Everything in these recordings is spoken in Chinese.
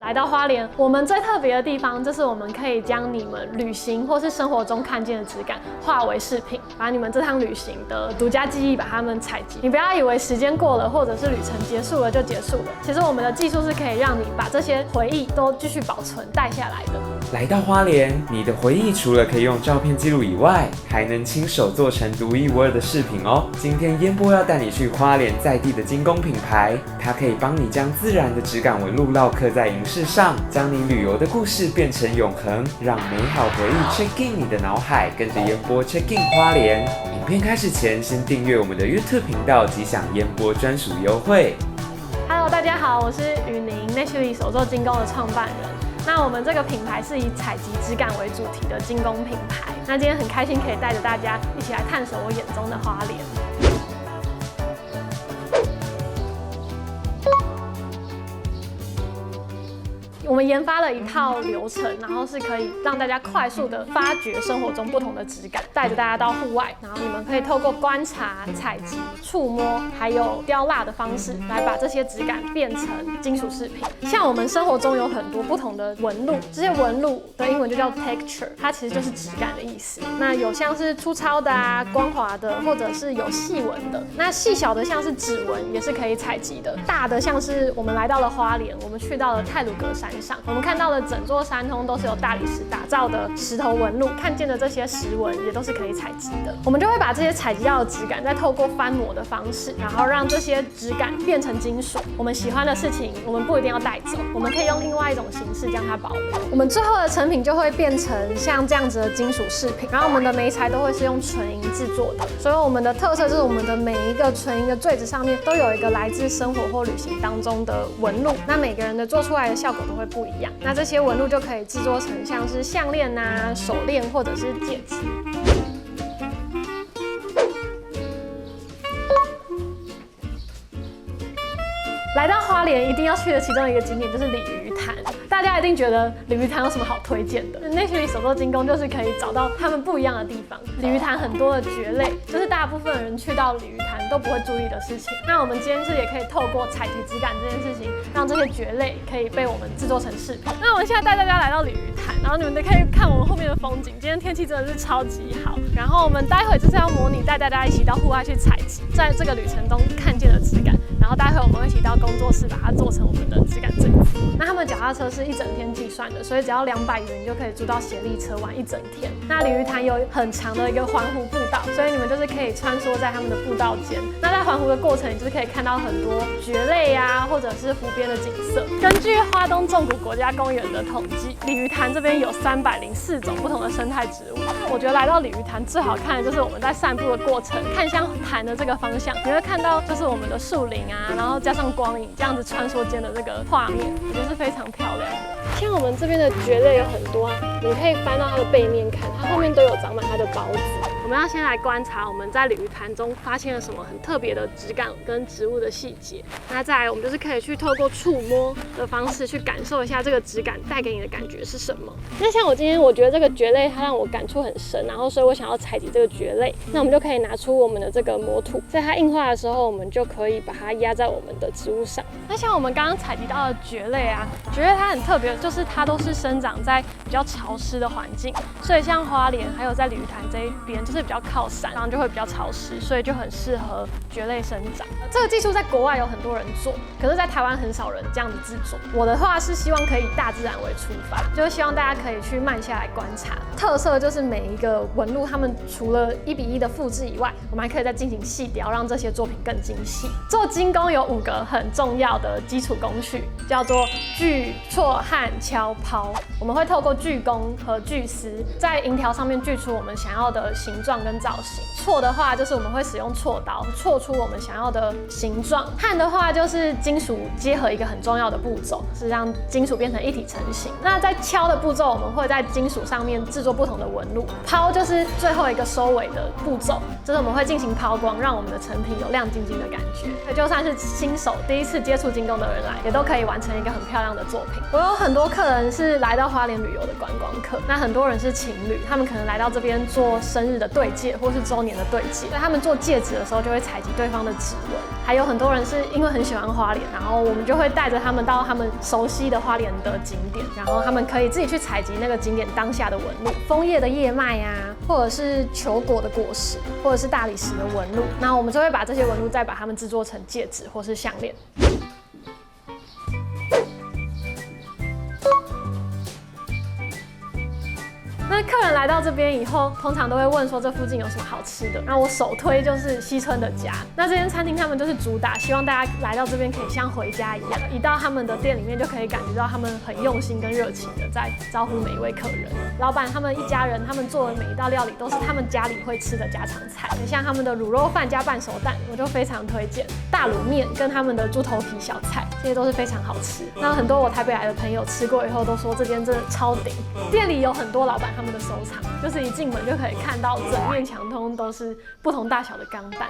来到花莲，我们最特别的地方就是我们可以将你们旅行或是生活中看见的质感化为视频，把你们这趟旅行的独家记忆把它们采集。你不要以为时间过了或者是旅程结束了就结束了，其实我们的技术是可以让你把这些回忆都继续保存带下来的。来到花莲，你的回忆除了可以用照片记录以外，还能亲手做成独一无二的饰品哦。今天烟波要带你去花莲在地的精工品牌，它可以帮你将自然的质感纹路烙刻在银饰上，将你旅游的故事变成永恒，让美好回忆 check in 你的脑海，跟着烟波 check in 花莲。影片开始前，先订阅我们的 YouTube 频道，即享烟波专属优惠。Hello， 大家好，我是雨宁 Naturally 手作精工的创办人。那我们这个品牌是以采集质感为主题的精工品牌。那今天很开心可以带着大家一起来探索我眼中的花莲。我们研发了一套流程，然后是可以让大家快速的发掘生活中不同的质感，带着大家到户外，然后你们可以透过观察、采集、触摸，还有雕蜡的方式，来把这些质感变成金属饰品。像我们生活中有很多不同的纹路，这些纹路的英文就叫 texture， 它其实就是质感的意思。那有像是粗糙的啊、光滑的，或者是有细纹的。那细小的像是指纹也是可以采集的。大的像是我们来到了花莲，我们去到了太鲁阁山上，我们看到的整座山通都是由大理石打造的石头纹路，看见的这些石纹也都是可以采集的。我们就会把这些采集到的质感，再透过翻模的方式，然后让这些质感变成金属。我们喜欢的事情，我们不一定要带走，我们可以用另外一种形式将它保留。我们最后的成品就会变成像这样子的金属饰品，然后我们的媒材都会是用纯银制作的，所以我们的特色就是我们的每一个纯银的坠子上面都有一个来自生活或旅行当中的纹路，那每个人的做出来的效果都会不一样。那这些纹路就可以制作成像是项链啊、手链或者是戒指。来到花莲一定要去的其中一个景点就是鲤鱼潭，大家一定觉得鲤鱼潭有什么好推荐的？Naturally手作精工就是可以找到他们不一样的地方。鲤鱼潭很多的蕨类，就是大部分人去到鲤鱼潭都不会注意的事情。那我们今天是也可以透过采集质感这件事情，让这些蕨类可以被我们制作成饰品。那我们现在带大家来到鲤鱼潭，然后你们都可以看我们后面的风景。今天天气真的是超级好，然后我们待会就是要模拟带大家一起到户外去采集，在这个旅程中看见的质感，然后待会我们会一起到工作室把它做成我们的质感坠子。那他们脚踏车是一整天计算的，所以只要200元就可以租到协力车玩一整天。那鲤鱼潭有很长的一个环湖步道，所以你们就是可以穿梭在他们的步道间。那在环湖的过程，你就是可以看到很多蕨类啊，或者是湖边的景色。根据花东纵谷国家公园的统计，鲤鱼潭这边有304种不同的生态植物。我觉得来到鲤鱼潭最好看的就是我们在散步的过程，看向潭的这个方向，你会看到就是我们的树林啊，然后加上光影这样子穿梭间的这个画面，我觉得是非常漂亮的。像我们这边的蕨类有很多啊，你可以翻到它的背面看，它后面都有长满它的孢子。我们要先来观察我们在鲤鱼潭中发现了什么很特别的质感跟植物的细节。那再来，我们就是可以去透过触摸的方式去感受一下这个质感带给你的感觉是什么。那像我今天，我觉得这个蕨类它让我感触很深，然后所以我想要采集这个蕨类，那我们就可以拿出我们的这个模土，在它硬化的时候，我们就可以把它压在我们的植物上。那像我们刚刚采集到的蕨类啊，蕨类它很特别，就是它都是生长在比较潮湿的环境，所以像花莲还有在鲤鱼潭这一边，就是比较靠山，然后就会比较潮湿，所以就很适合蕨类生长。这个技术在国外有很多人做，可是在台湾很少人这样子制作。我的话是希望可以以大自然为出发，就是希望大家可以去慢下来观察。特色就是每一个纹路，它们除了1:1的复制以外，我们还可以再进行细雕，让这些作品更精细。做精工有5个很重要的基础工序，叫做锯、锉、焊、敲、抛。我们会透过锯工和锯丝，在银条上面锯出我们想要的形状跟造型。锉的话，就是我们会使用锉刀锉出我们想要的形状。焊的话，就是金属结合一个很重要的步骤，是让金属变成一体成型。那在敲的步骤，我们会在金属上面制作不同的纹路。抛就是最后一个收尾的步骤，就是我们会进行抛光，让我们的成品有亮晶晶的感觉。就算是新手第一次接触精工的人来，也都可以完成一个很漂亮的作品。我有很多客人是来到花莲旅游的观光客，那很多人是情侣，他们可能来到这边做生日的对戒或是周年的对戒，所以他们做戒指的时候就会采集对方的指纹。还有很多人是因为很喜欢花莲，然后我们就会带着他们到他们熟悉的花莲的景点，然后他们可以自己去采集那个景点当下的纹路，枫叶的叶脉啊，或者是球果的果实，或者是大理石的纹路。那我们就会把这些纹路再把它们制作成戒指或是项链。那客人来到这边以后，通常都会问说这附近有什么好吃的。那我首推就是西村的家。那这间餐厅他们就是主打，希望大家来到这边可以像回家一样，一到他们的店里面就可以感觉到他们很用心跟热情的在招呼每一位客人。老板他们一家人，他们做的每一道料理都是他们家里会吃的家常菜，像他们的卤肉饭加半熟蛋，我就非常推荐。大卤面跟他们的猪头皮小菜，这些都是非常好吃。那很多我台北来的朋友吃过以后都说这间真的超顶。店里有很多老板他们的收藏，就是一进门就可以看到整面墙通都是不同大小的钢弹。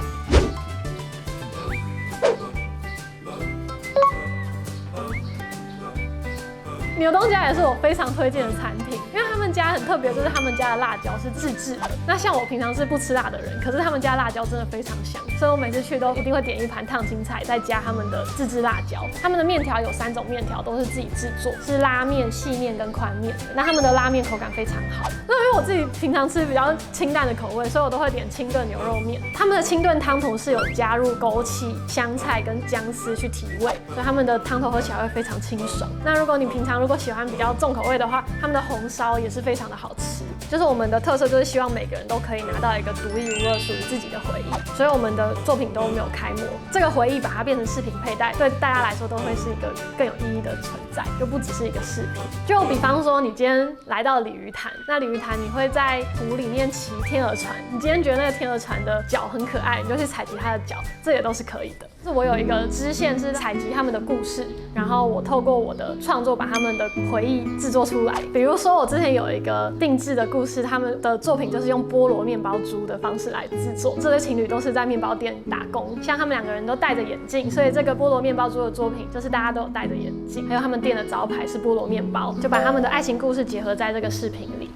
牛东家也是我非常推荐的餐厅，因为他们家很特别，就是他们家的辣椒是自制的。那像我平常是不吃辣的人，可是他们家辣椒真的非常香，所以我每次去都一定会点一盘烫青菜，再加他们的自制辣椒。他们的面条有3种面条，都是自己制作，是拉面、细面跟宽面的。那他们的拉面口感非常好。那因为我自己平常吃比较清淡的口味，所以我都会点清炖牛肉面。他们的清炖汤头是有加入枸杞、香菜跟姜丝去提味，所以他们的汤头喝起来会非常清爽。那如果你平常如果喜欢比较重口味的话，他们的红烧也是非常的好吃。就是我们的特色就是希望每个人都可以拿到一个独一无二属于自己的回忆，所以我们的作品都没有开模，这个回忆把它变成饰品佩戴，对大家来说都会是一个更有意义的存在，就不只是一个饰品。就比方说你今天来到鲤鱼潭，那鲤鱼潭你会在湖里面骑天鹅船，你今天觉得那个天鹅船的脚很可爱，你就去采集它的脚，这也都是可以的。是我有一个支线是采集他们的故事，然后我透过我的创作把他们的回忆制作出来。比如说我之前有一个定制的故事，他们的作品就是用菠萝面包珠的方式来制作。这对情侣都是在面包店打工，像他们2个人都戴着眼镜，所以这个菠萝面包珠的作品就是大家都有戴着眼镜，还有他们店的招牌是菠萝面包，就把他们的爱情故事结合在这个饰品里。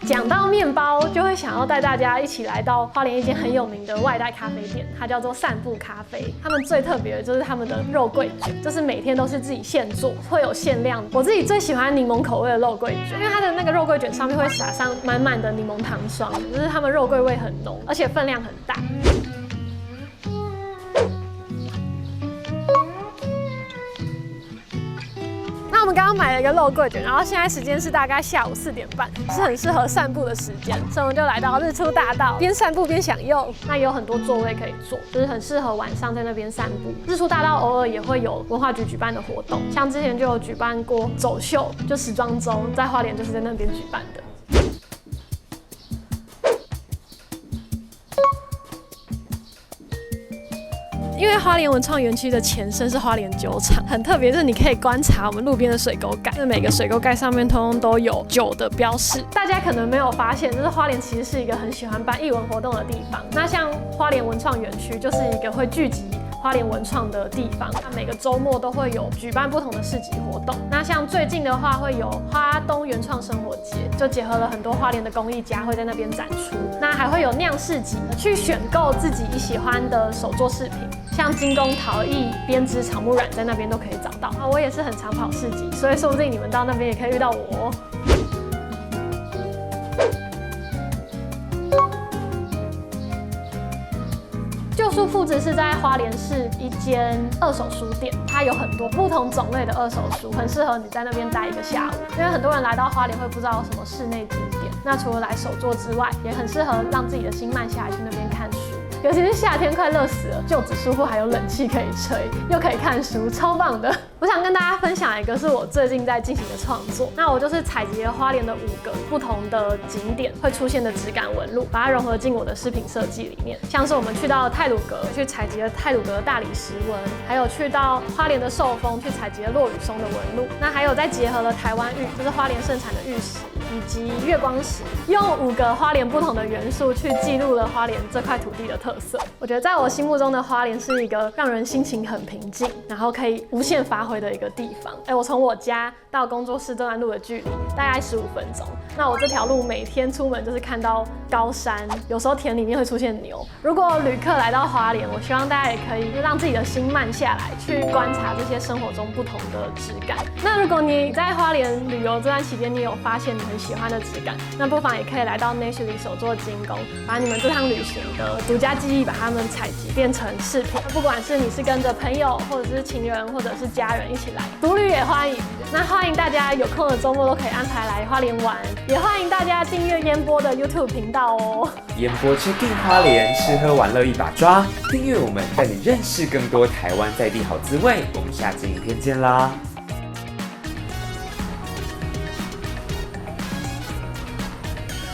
讲到面包，就会想要带大家一起来到花莲一间很有名的外带咖啡店，它叫做散步咖啡。他们最特别的就是他们的肉桂卷，就是每天都是自己现做，会有限量。我自己最喜欢柠檬口味的肉桂卷，因为它的那个肉桂卷上面会撒上满满的柠檬糖霜，就是他们肉桂味很浓，而且分量很大。那我们刚刚买了一个肉桂卷，然后现在时间是大概下午4点半，是很适合散步的时间，所以我们就来到日出大道，边散步边享用。那也有很多座位可以坐，就是很适合晚上在那边散步。日出大道偶尔也会有文化局举办的活动，像之前就有举办过走秀，就时装周，在花莲就是在那边举办的。因为花莲文创园区的前身是花莲酒厂，很特别，就是你可以观察我们路边的水沟盖，每个水沟盖上面通通都有酒的标示。大家可能没有发现，就是花莲其实是一个很喜欢办艺文活动的地方。那像花莲文创园区就是一个会聚集花莲文创的地方，那每个周末都会有举办不同的市集活动。那像最近的话，会有花东原创生活节，就结合了很多花莲的工艺家会在那边展出。那还会有酿市集，去选购自己喜欢的手作饰品，像精工陶艺、编织、草木染，在那边都可以找到。我也是很常跑市集，所以说不定你们到那边也可以遇到我哦。旧书铺子是在花莲市一间二手书店，它有很多不同种类的二手书，很适合你在那边待一个下午。因为很多人来到花莲会不知道有什么室内景点，那除了来手作之外，也很适合让自己的心慢下来去那边看书。尤其是夏天快热死了，旧址书铺还有冷气可以吹，又可以看书，超棒的。我想跟大家分享一个是我最近在进行的创作，那我就是采集了花莲的5个不同的景点会出现的质感纹路，把它融合进我的饰品设计里面。像是我们去到太鲁阁去采集了太鲁阁的大理石纹，还有去到花莲的寿丰去采集了落羽松的纹路，那还有再结合了台湾玉，就是花莲盛产的玉石，以及月光石，用5个花莲不同的元素去记录了花莲这块土地的特特色。我觉得在我心目中的花莲是一个让人心情很平静，然后可以无限发挥的一个地方。我从我家到工作室这段路的距离大概15分钟。那我这条路每天出门就是看到高山，有时候田里面会出现牛。如果旅客来到花莲，我希望大家也可以让自己的心慢下来，去观察这些生活中不同的质感。那如果你在花莲旅游这段期间，你有发现你很喜欢的质感，那不妨也可以来到 Naturally 手作精工，把你们这趟旅行的独家记忆把它们采集变成视频。不管是你是跟着朋友，或者是情人，或者是家人一起来，独旅也欢迎。那欢迎大家有空的周末都可以安排来花莲玩，也欢迎大家订阅烟波的 YouTube 频道哦。烟波 Check-in 花莲，吃喝玩乐一把抓。订阅我们，带你认识更多台湾在地好滋味。我们下集影片见啦！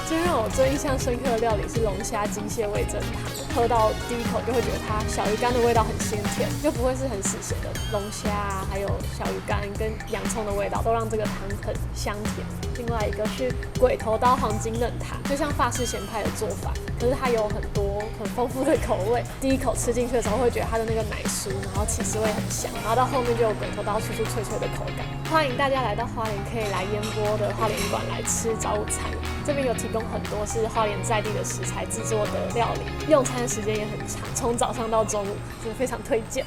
今天让我最印象深刻的料理是龙虾鸡蟹味噌汤，喝到第一口就会觉得它小鱼干的味道很鲜甜，又不会是很死咸的龙虾啊，还有小鱼干跟洋葱的味道都让这个汤很香甜。另外一个是鬼头刀黄金嫩塔，就像法式咸派的做法，可是它有很多很丰富的口味。第一口吃进去的时候会觉得它的那个奶酥，然后起司味很香，然后到后面就有鬼头刀酥酥脆脆的口感。欢迎大家来到花莲，可以来烟波的花莲馆来吃早午餐，这边有提供很多是花莲在地的食材制作的料理，用餐时间也很长，从早上到中午，真的非常推荐。